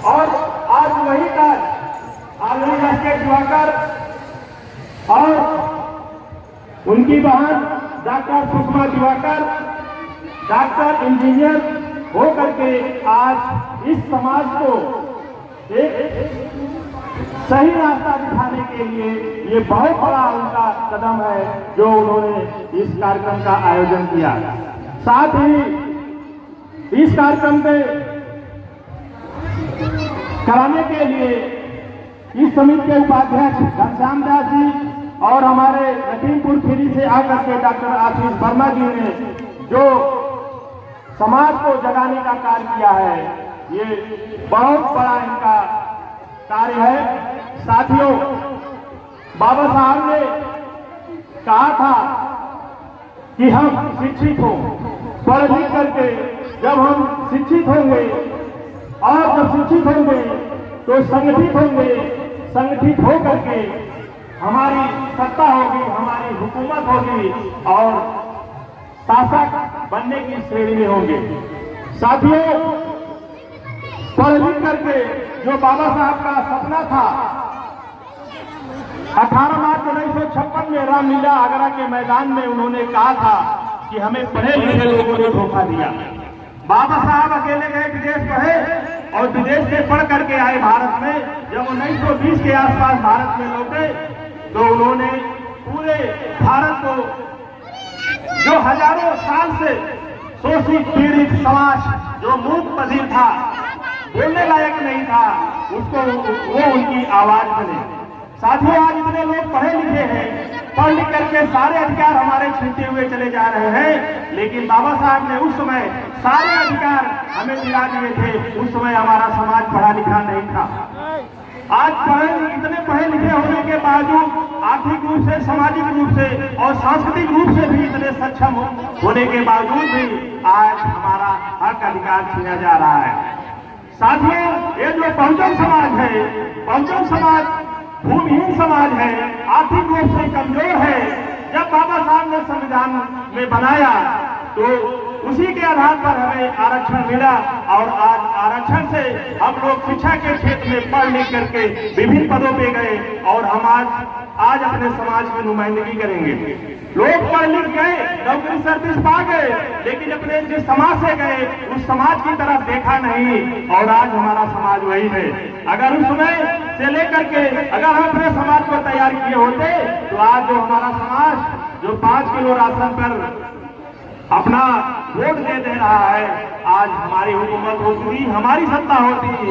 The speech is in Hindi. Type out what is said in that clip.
और आज वही कार्य आदरणीय एस.के. दिवाकर और उनकी बहन doctor Sushma Diwakar doctor engineer होकर के आज इस समाज को एक सही रास्ता दिखाने के लिए ये बहुत बड़ा उनका कदम है जो उन्होंने इस कार्यक्रम का आयोजन किया। साथ ही इस कार्यक्रम के कराने के लिए इस समिति के उपाध्यक्ष घनश्याम दास जी और हमारे लखीमपुर खीरी से आकर के डॉक्टर आशीष वर्मा जी ने जो समाज को जगाने का कार्य किया है, ये बहुत बड़ा इनका कार्य है। साथियों, बाबा साहब ने कहा था कि हम शिक्षित हों, पढ़ लिख करके जब हम शिक्षित होंगे और जब शिक्षित होंगे तो संगठित होंगे, संगठित हो करके हमारी सत्ता होगी, हमारी हुकूमत होगी और शासक बनने की श्रेणी में होंगे। साथियों, पढ़ लिख करके जो बाबा साहब का सपना था, 18 मार्च 1956 में रामलीला आगरा के मैदान में उन्होंने कहा था कि हमें पढ़े लिखे लोगों ने धोखा दिया। बाबा साहब अकेले गए, विदेश पढ़े और विदेश से पढ़ करके आए भारत में। जब 1920 के आसपास भारत में लौटे तो उन्होंने पूरे भारत को, जो हजारों साल से शोषित पीड़ित समाज, जो मूक बधिर था, बोलने लायक नहीं था, उसको वो उनकी आवाज बने। साथियों, आज इतने लोग पढ़े लिखे हैं, पढ़ लिख करके सारे अधिकार हमारे छीनते हुए चले जा रहे हैं, लेकिन बाबा साहब ने उस समय सारे अधिकार हमें दिला दिए थे। उस समय हमारा समाज पढ़ा लिखा नहीं था। आज इतने पढ़े लिखे होने के बावजूद, आर्थिक रूप से, सामाजिक रूप से और सांस्कृतिक रूप से भी इतने सक्षम होने के बावजूद भी आज हमारा हक अधिकार छीना जा रहा है। साथियों, ये जो बहुजन समाज है, बहुजन समाज भूमिहीन समाज है, आर्थिक रूप से कमजोर है। जब बाबा साहब ने संविधान में बनाया तो उसी के आधार पर हमें आरक्षण मिला और आज आरक्षण से हम लोग शिक्षा के क्षेत्र में पढ़ लिख करके विभिन्न पदों पे गए और हम आज अपने समाज की नुमाइंदगी करेंगे। लोग पढ़ लिख गए, नौकरी सर्विस पा गए, लेकिन अपने जिस समाज से गए उस समाज की तरफ देखा नहीं और आज हमारा समाज वही है। अगर उस समय से लेकर के अगर हम अपने समाज को तैयार किए होते तो आज जो हमारा समाज जो 5 किलो राशन पर अपना वोट दे रहा है, आज हमारी हुकूमत होती, हमारी सत्ता होती।